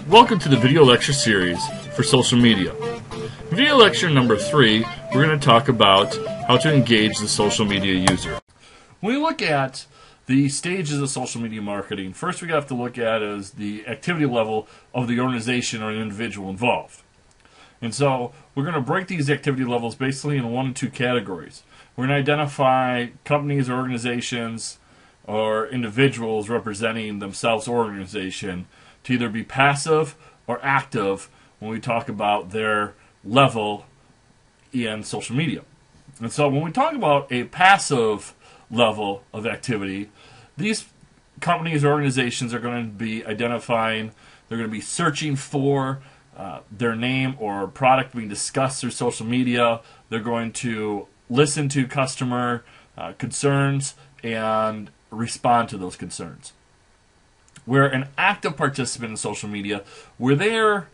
Welcome to the video lecture series for social media. In video lecture number 3, we're going to talk about how to engage the social media user. When we look at the stages of social media marketing, first we have to look at is the activity level of the organization or the individual involved. And so we're going to break these activity levels basically in 1 and 2 categories. We're going to identify companies or organizations or individuals representing themselves or organization to either be passive or active when we talk about their level in social media. And so when we talk about a passive level of activity, these companies or organizations are going to be identifying, they're going to be searching for their name or product being discussed through social media. They're going to listen to customer concerns and respond to those concerns. Where an active participant in social media, where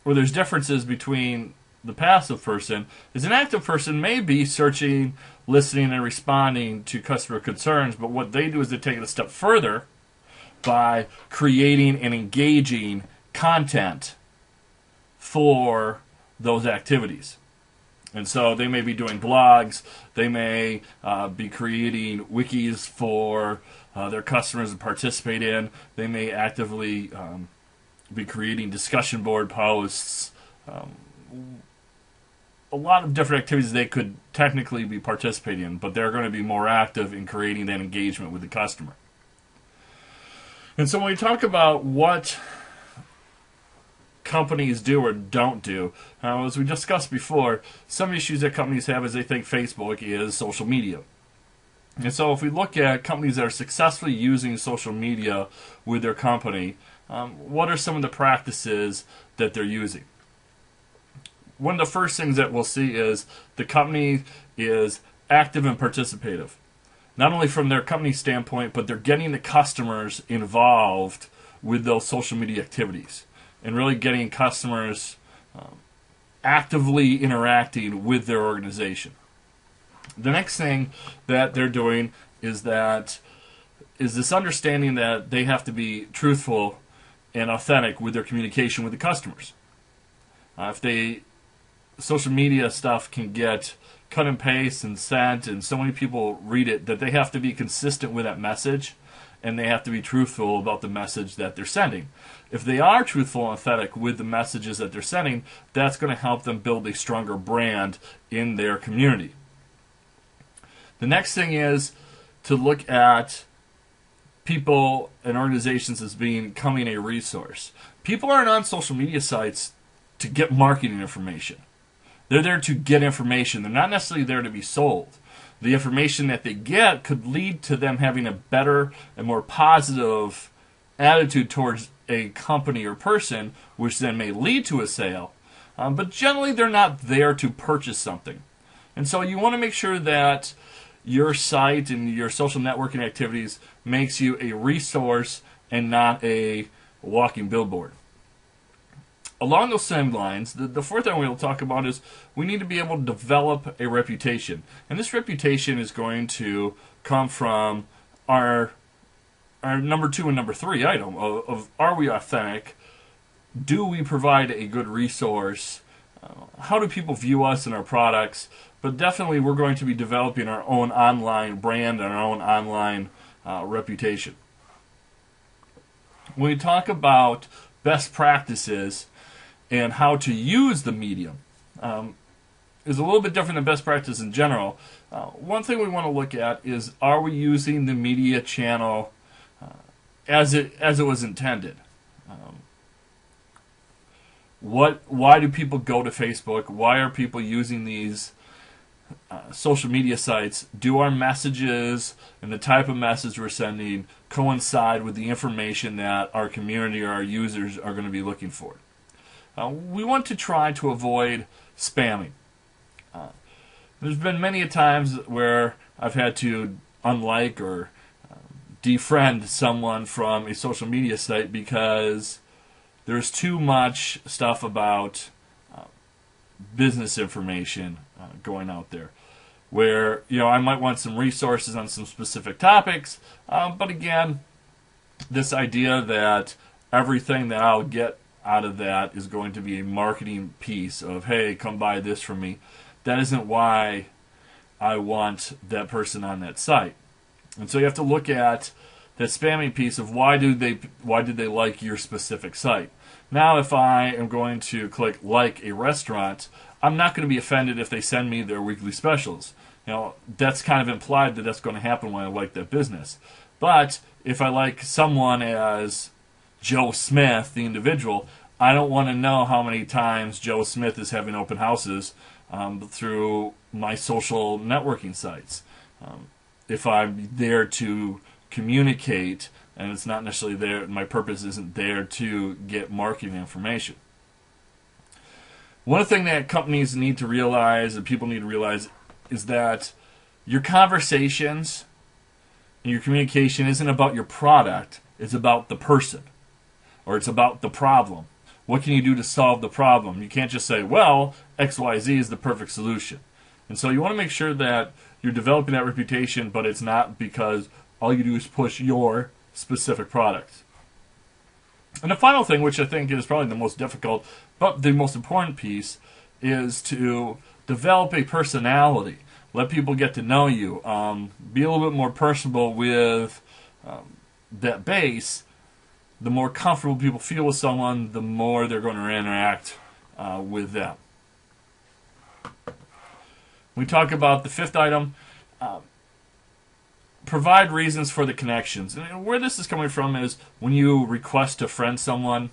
there's differences between the passive person, is an active person may be searching, listening, and responding to customer concerns, but what they do is they take it a step further by creating and engaging content for those activities. And so they may be doing blogs, they may be creating wikis for their customers to participate in, they may actively be creating discussion board posts, a lot of different activities they could technically be participating in, but they're going to be more active in creating that engagement with the customer. And so when we talk about what companies do or don't do, as we discussed before, some issues that companies have is they think Facebook is social media. And so if we look at companies that are successfully using social media with their company, what are some of the practices that they're using? One of the first things that we'll see is the company is active and participative. Not only from their company standpoint, but they're getting the customers involved with those social media activities and really getting customers actively interacting with their organization. The next thing that they're doing is this understanding that they have to be truthful and authentic with their communication with the customers. Social media stuff can get cut and paste and sent, and so many people read it that they have to be consistent with that message, and they have to be truthful about the message that they're sending. If they are truthful and authentic with the messages that they're sending, that's going to help them build a stronger brand in their community. The next thing is to look at people and organizations as becoming a resource. People aren't on social media sites to get marketing information. They're there to get information. They're not necessarily there to be sold. The information that they get could lead to them having a better and more positive attitude towards a company or person, which then may lead to a sale. But generally, they're not there to purchase something. And so you want to make sure that your site and your social networking activities makes you a resource and not a walking billboard. Along those same lines, the fourth thing we'll talk about is we need to be able to develop a reputation. And this reputation is going to come from our number 2 and number 3 item of are we authentic? Do we provide a good resource? How do people view us and our products? But definitely we're going to be developing our own online brand and our own online reputation. When we talk about best practices and how to use the medium, is a little bit different than best practice in general. One thing we want to look at is, are we using the media channel as it was intended? Why do people go to Facebook? Why are people using these social media sites? Do our messages and the type of message we're sending coincide with the information that our community or our users are going to be looking for? We want to try to avoid spamming. There's been many times where I've had to unlike or defriend someone from a social media site because there's too much stuff about business information going out there, where I might want some resources on some specific topics, but again, this idea that everything that I'll get out of that is going to be a marketing piece of, hey, come buy this from me. That isn't why I want that person on that site. And so you have to look at that spamming piece of why did they like your specific site. Now, if I am going to click like a restaurant, I'm not going to be offended if they send me their weekly specials. That's kind of implied that that's going to happen when I like that business. But if I like someone as Joe Smith, the individual, I don't want to know how many times Joe Smith is having open houses through my social networking sites. If I'm there to communicate, and it's not necessarily there, my purpose isn't there to get marketing information. One thing that companies need to realize, and people need to realize, is that your conversations and your communication isn't about your product, it's about the person, or it's about the problem. What can you do to solve the problem? You can't just say, well, XYZ is the perfect solution. And so you want to make sure that you're developing that reputation, but it's not because all you do is push your specific products. And the final thing, which I think is probably the most difficult, but the most important piece, is to develop a personality. Let people get to know you. Be a little bit more personable with that base. The more comfortable people feel with someone, the more they're going to interact with them. We talk about the fifth item, provide reasons for the connections. And where this is coming from is when you request to friend someone,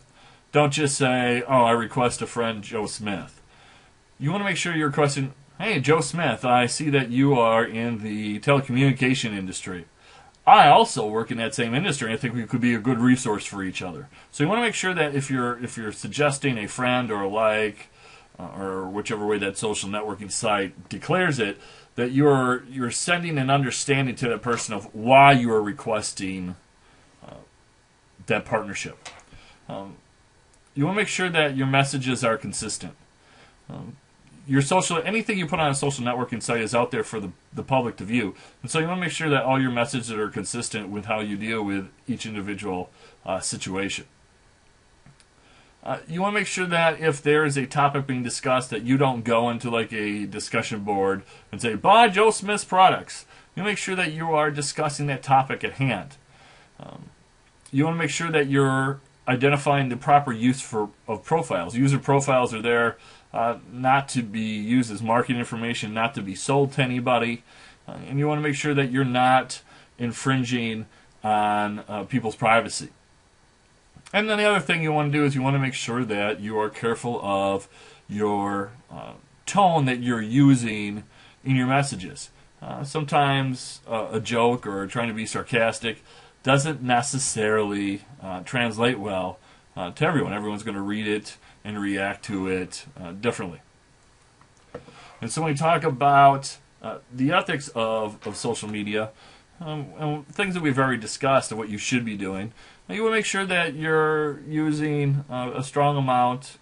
don't just say, oh, I request to friend Joe Smith. You want to make sure you're requesting, hey, Joe Smith, I see that you are in the telecommunication industry. I also work in that same industry, and I think we could be a good resource for each other. So you want to make sure that if you're suggesting a friend or a like, or whichever way that social networking site declares it, that you're sending an understanding to that person of why you are requesting that partnership. You want to make sure that your messages are consistent. Anything you put on a social networking site is out there for the public to view. And so you want to make sure that all your messages are consistent with how you deal with each individual situation. You want to make sure that if there is a topic being discussed, that you don't go into like a discussion board and say, buy Joe Smith's products. You make sure that you are discussing that topic at hand. You want to make sure that you're identifying the proper use of profiles. User profiles are there not to be used as marketing information, not to be sold to anybody. And you want to make sure that you're not infringing on people's privacy. And then the other thing you want to do is you want to make sure that you are careful of your tone that you're using in your messages. Sometimes a joke or trying to be sarcastic doesn't necessarily translate well to everyone. Everyone's going to read it and react to it differently. And so when we talk about the ethics of social media, and things that we've already discussed of what you should be doing, you want to make sure that you're using a strong amount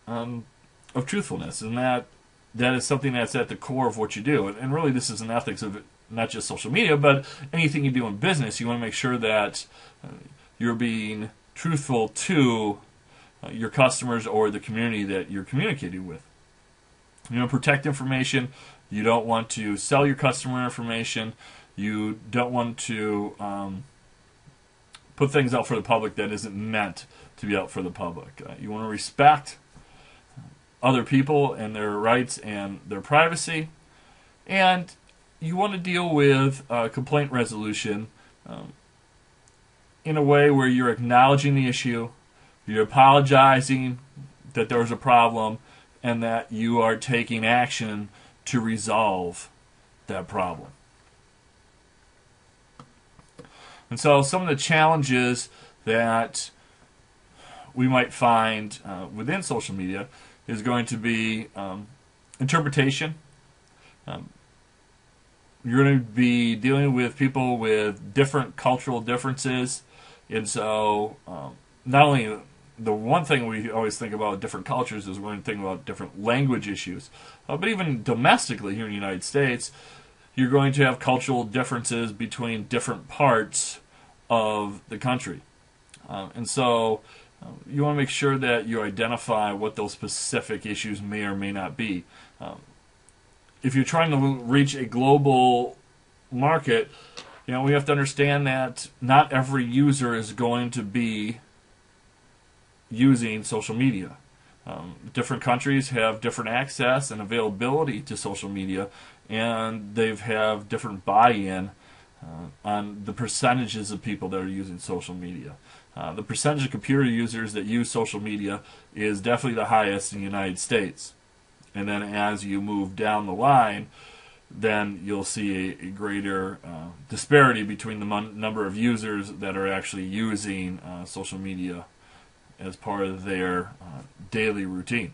of truthfulness, and that is something that's at the core of what you do. And really, this is an ethics of not just social media, but anything you do in business. You want to make sure that you're being truthful to your customers or the community that you're communicating with. You want to protect information. You don't want to sell your customer information. You don't want to put things out for the public that isn't meant to be out for the public. You want to respect other people and their rights and their privacy. And you want to deal with complaint resolution in a way where you're acknowledging the issue, you're apologizing that there was a problem, and that you are taking action to resolve that problem. And so some of the challenges that we might find within social media is going to be interpretation. You're going to be dealing with people with different cultural differences. And so not only the one thing we always think about with different cultures is we're going to think about different language issues. But even domestically here in the United States, you're going to have cultural differences between different parts of the country. And so you want to make sure that you identify what those specific issues may or may not be. If you're trying to reach a global market, we have to understand that not every user is going to be using social media. Different countries have different access and availability to social media, and they have different buy-in on the percentages of people that are using social media. The percentage of computer users that use social media is definitely the highest in the United States. And then as you move down the line, then you'll see a greater disparity between the number of users that are actually using social media as part of their daily routine.